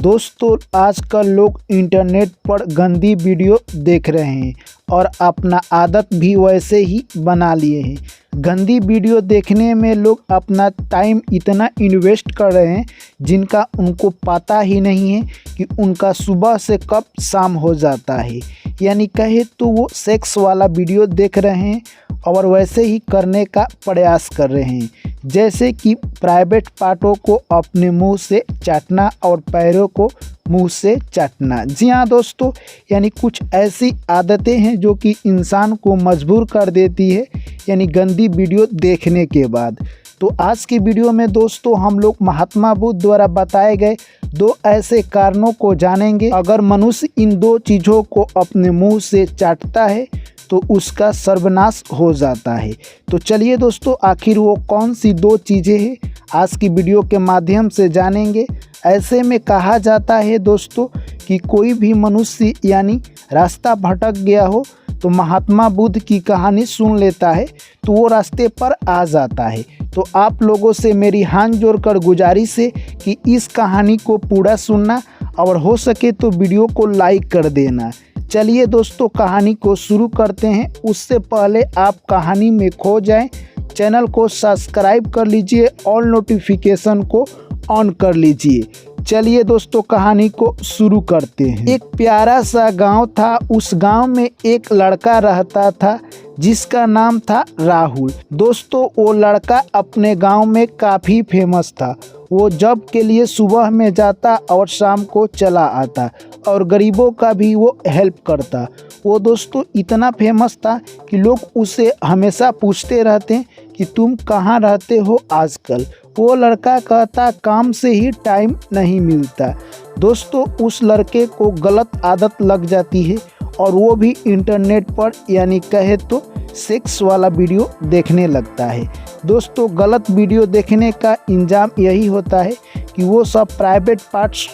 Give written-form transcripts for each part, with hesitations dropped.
दोस्तों आजकल लोग इंटरनेट पर गंदी वीडियो देख रहे हैं और अपना आदत भी वैसे ही बना लिए हैं। गंदी वीडियो देखने में लोग अपना टाइम इतना इन्वेस्ट कर रहे हैं जिनका उनको पता ही नहीं है कि उनका सुबह से कब शाम हो जाता है। यानी कहे तो वो सेक्स वाला वीडियो देख रहे हैं और वैसे ही करने का प्रयास कर रहे हैं, जैसे कि प्राइवेट पार्टों को अपने मुंह से चाटना और पैरों को मुंह से चाटना। जी हाँ दोस्तों, यानी कुछ ऐसी आदतें हैं जो कि इंसान को मजबूर कर देती है यानी गंदी वीडियो देखने के बाद। तो आज की वीडियो में दोस्तों हम लोग महात्मा बुद्ध द्वारा बताए गए 2 ऐसे कारणों को जानेंगे। अगर मनुष्य इन 2 चीज़ों को अपने मुंह से चाटता है तो उसका सर्वनाश हो जाता है। तो चलिए दोस्तों, आखिर वो कौन सी 2 चीज़ें हैं आज की वीडियो के माध्यम से जानेंगे। ऐसे में कहा जाता है दोस्तों कि कोई भी मनुष्य यानी रास्ता भटक गया हो तो महात्मा बुद्ध की कहानी सुन लेता है तो वो रास्ते पर आ जाता है। तो आप लोगों से मेरी हाथ जोड़कर गुजारिश है कि इस कहानी को पूरा सुनना और हो सके तो वीडियो को लाइक कर देना। चलिए दोस्तों, कहानी को शुरू करते हैं। उससे पहले आप कहानी में खो जाएं, चैनल को सब्सक्राइब कर लीजिए और नोटिफिकेशन को ऑन कर लीजिए। चलिए दोस्तों, कहानी को शुरू करते हैं। एक प्यारा सा गांव था। उस गांव में एक लड़का रहता था जिसका नाम था राहुल। दोस्तों वो लड़का अपने गांव में काफ़ी फेमस था। वो जॉब के लिए सुबह में जाता और शाम को चला आता और गरीबों का भी वो हेल्प करता। वो दोस्तों इतना फेमस था कि लोग उसे हमेशा पूछते रहते कि तुम कहाँ रहते हो आजकल। वो लड़का कहता काम से ही टाइम नहीं मिलता। दोस्तों उस लड़के को गलत आदत लग जाती है और वो भी इंटरनेट पर यानी कहे तो सेक्स वाला वीडियो देखने लगता है। दोस्तों गलत वीडियो देखने का इंजाम यही होता है कि वो सब प्राइवेट पार्ट्स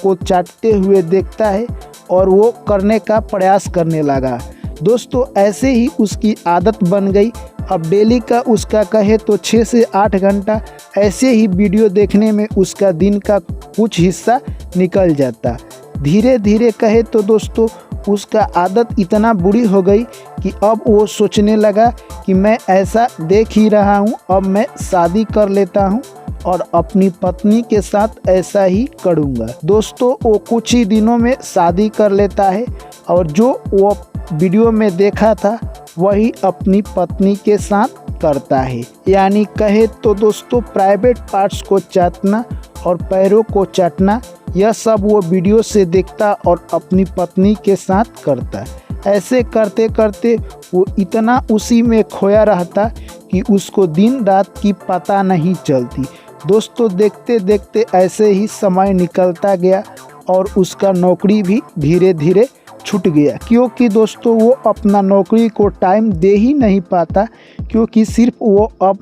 को चाटते हुए देखता है और वो करने का प्रयास करने लगा। दोस्तों ऐसे ही उसकी आदत बन गई। अब डेली का उसका कहे तो 6 से 8 घंटा ऐसे ही वीडियो देखने में उसका दिन का कुछ हिस्सा निकल जाता। धीरे धीरे कहे तो दोस्तों उसका आदत इतना बुरी हो गई कि अब वो सोचने लगा कि मैं ऐसा देख ही रहा हूँ, अब मैं शादी कर लेता हूँ और अपनी पत्नी के साथ ऐसा ही करूँगा। दोस्तों वो कुछ ही दिनों में शादी कर लेता है और जो वो वीडियो में देखा था वही अपनी पत्नी के साथ करता है। यानी कहे तो दोस्तों प्राइवेट पार्ट्स को चाटना और पैरों को चाटना, यह सब वो वीडियो से देखता और अपनी पत्नी के साथ करता। ऐसे करते करते वो इतना उसी में खोया रहता कि उसको दिन रात की पता नहीं चलती। दोस्तों देखते देखते ऐसे ही समय निकलता गया और उसका नौकरी भी धीरे धीरे छूट गया, क्योंकि दोस्तों वो अपना नौकरी को टाइम दे ही नहीं पाता, क्योंकि सिर्फ वो अब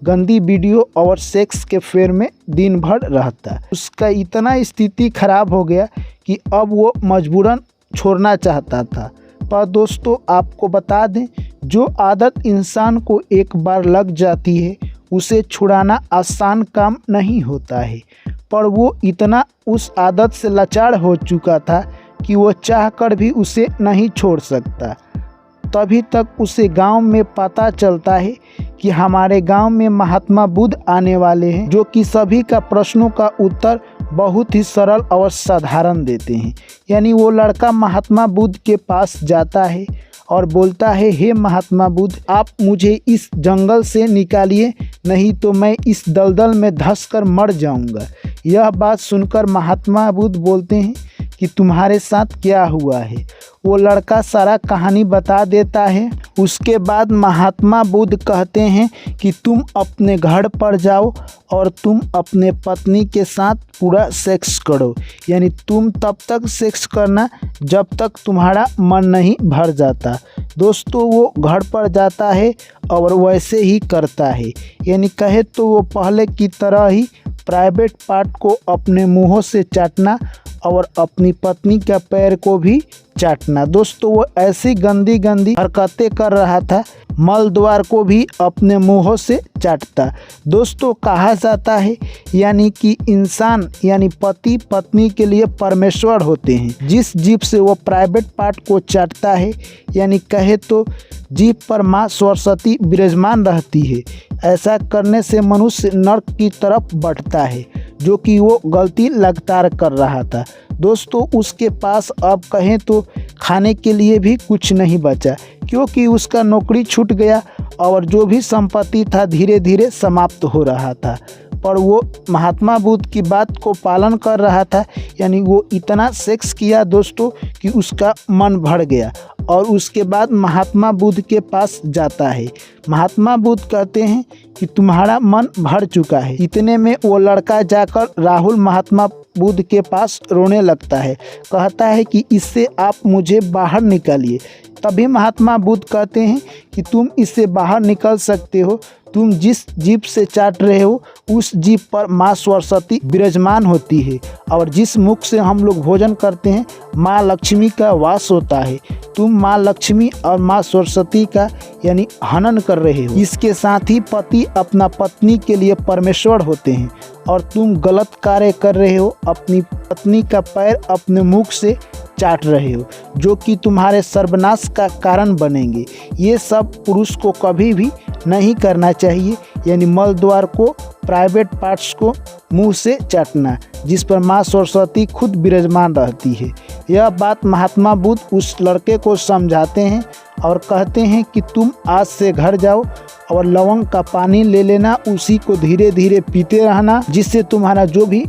गंदी वीडियो और सेक्स के फेर में दिन भर रहता। उसका इतना स्थिति खराब हो गया कि अब वो मजबूरन छोड़ना चाहता था। पर दोस्तों आपको बता दें, जो आदत इंसान को एक बार लग जाती है उसे छुड़ाना आसान काम नहीं होता है। पर वो इतना उस आदत से लाचार हो चुका था कि वो चाहकर भी उसे नहीं छोड़ सकता। तभी तक उसे गांव में पता चलता है कि हमारे गांव में महात्मा बुद्ध आने वाले हैं, जो कि सभी का प्रश्नों का उत्तर बहुत ही सरल और साधारण देते हैं। यानी वो लड़का महात्मा बुद्ध के पास जाता है और बोलता है, हे महात्मा बुद्ध आप मुझे इस जंगल से निकालिए, नहीं तो मैं इस दलदल में धंस कर मर जाऊंगा। यह बात सुनकर महात्मा बुद्ध बोलते हैं कि तुम्हारे साथ क्या हुआ है। वो लड़का सारा कहानी बता देता है। उसके बाद महात्मा बुद्ध कहते हैं कि तुम अपने घर पर जाओ और तुम अपने पत्नी के साथ पूरा सेक्स करो। यानी तुम तब तक सेक्स करना जब तक तुम्हारा मन नहीं भर जाता। दोस्तों वो घर पर जाता है और वैसे ही करता है। यानी कहे तो वो पहले की तरह ही प्राइवेट पार्ट को अपने मुंहों से चाटना और अपनी पत्नी का पैर को भी चाटना। दोस्तों वो ऐसी गंदी गंदी हरकतें कर रहा था, मल द्वार को भी अपने मुंहों से चाटता। दोस्तों कहा जाता है यानी कि इंसान यानी पति पत्नी के लिए परमेश्वर होते हैं। जिस जीभ से वो प्राइवेट पार्ट को चाटता है यानी कहे तो जीभ पर माँ सरस्वती विराजमान रहती है। ऐसा करने से मनुष्य नर्क की तरफ बढ़ता है, जो कि वो गलती लगातार कर रहा था। दोस्तों उसके पास अब कहें तो खाने के लिए भी कुछ नहीं बचा, क्योंकि उसका नौकरी छूट गया और जो भी संपत्ति था धीरे धीरे समाप्त हो रहा था। पर वो महात्मा बुद्ध की बात को पालन कर रहा था, यानी वो इतना सेक्स किया दोस्तों कि उसका मन भर गया और उसके बाद महात्मा बुद्ध के पास जाता है। महात्मा बुद्ध कहते हैं कि तुम्हारा मन भर चुका है। इतने में वो लड़का जाकर राहुल महात्मा बुद्ध के पास रोने लगता है, कहता है कि इससे आप मुझे बाहर निकालिए। तभी महात्मा बुद्ध कहते हैं कि तुम इससे बाहर निकल सकते हो, तुम जिस जीभ से चाट रहे हो उस जीभ पर माँ सरस्वती विराजमान होती है और जिस मुख से हम लोग भोजन करते हैं माँ लक्ष्मी का वास होता है। तुम माँ लक्ष्मी और माँ सरस्वती का यानी हनन कर रहे हो। इसके साथ ही पति अपना पत्नी के लिए परमेश्वर होते हैं और तुम गलत कार्य कर रहे हो, अपनी पत्नी का पैर अपने मुख से चाट रहे हो, जो कि तुम्हारे सर्वनाश का कारण बनेंगे। ये सब पुरुष को कभी भी नहीं करना चाहिए, यानी मल द्वार को प्राइवेट पार्ट्स को मुंह से चाटना, जिस पर माँ सरस्वती खुद विराजमान रहती है। यह बात महात्मा बुद्ध उस लड़के को समझाते हैं और कहते हैं कि तुम आज से घर जाओ और लवंग का पानी ले लेना, उसी को धीरे धीरे पीते रहना, जिससे तुम्हारा जो भी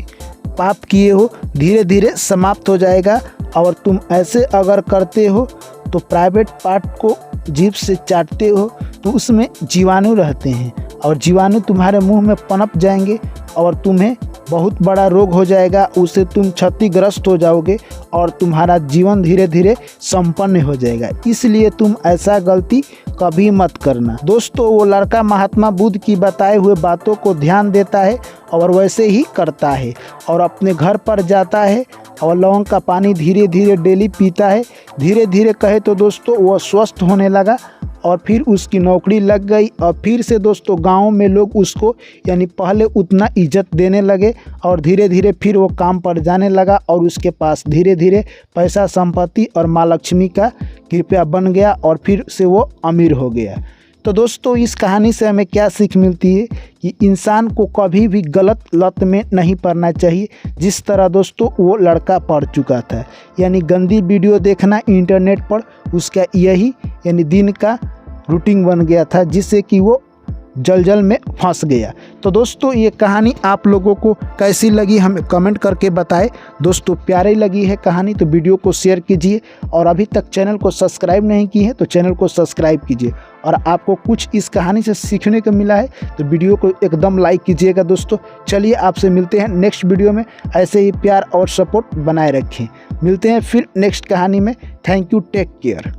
पाप किए हो धीरे धीरे समाप्त हो जाएगा। और तुम ऐसे अगर करते हो तो प्राइवेट पार्ट को जीभ से चाटते हो तो उसमें जीवाणु रहते हैं और जीवाणु तुम्हारे मुंह में पनप जाएंगे और तुम्हें बहुत बड़ा रोग हो जाएगा, उससे तुम क्षतिग्रस्त हो जाओगे और तुम्हारा जीवन धीरे धीरे संपन्न हो जाएगा। इसलिए तुम ऐसा गलती कभी मत करना। दोस्तों वो लड़का महात्मा बुद्ध की बताए हुए बातों को ध्यान देता है और वैसे ही करता है और अपने घर पर जाता है और लवंग का पानी धीरे धीरे डेली पीता है। धीरे धीरे कहे तो दोस्तों वो स्वस्थ होने लगा और फिर उसकी नौकरी लग गई और फिर से दोस्तों गांव में लोग उसको यानी पहले उतना इज्जत देने लगे और धीरे धीरे फिर वो काम पर जाने लगा और उसके पास धीरे धीरे पैसा संपत्ति और माँ लक्ष्मी का कृपया बन गया और फिर से वो अमीर हो गया। तो दोस्तों इस कहानी से हमें क्या सीख मिलती है कि इंसान को कभी भी गलत लत में नहीं पड़ना चाहिए, जिस तरह दोस्तों वो लड़का पड़ चुका था। यानी गंदी वीडियो देखना इंटरनेट पर उसका यही यानी दिन का रूटीन बन गया था, जिससे कि वो जलजल में फंस गया। तो दोस्तों ये कहानी आप लोगों को कैसी लगी हमें कमेंट करके बताएं। दोस्तों प्यारी लगी है कहानी तो वीडियो को शेयर कीजिए और अभी तक चैनल को सब्सक्राइब नहीं की है तो चैनल को सब्सक्राइब कीजिए। और आपको कुछ इस कहानी से सीखने को मिला है तो वीडियो को एकदम लाइक कीजिएगा। दोस्तों चलिए आपसे मिलते हैं नेक्स्ट वीडियो में, ऐसे ही प्यार और सपोर्ट बनाए रखें। मिलते हैं फिर नेक्स्ट कहानी में। Thank you, take care.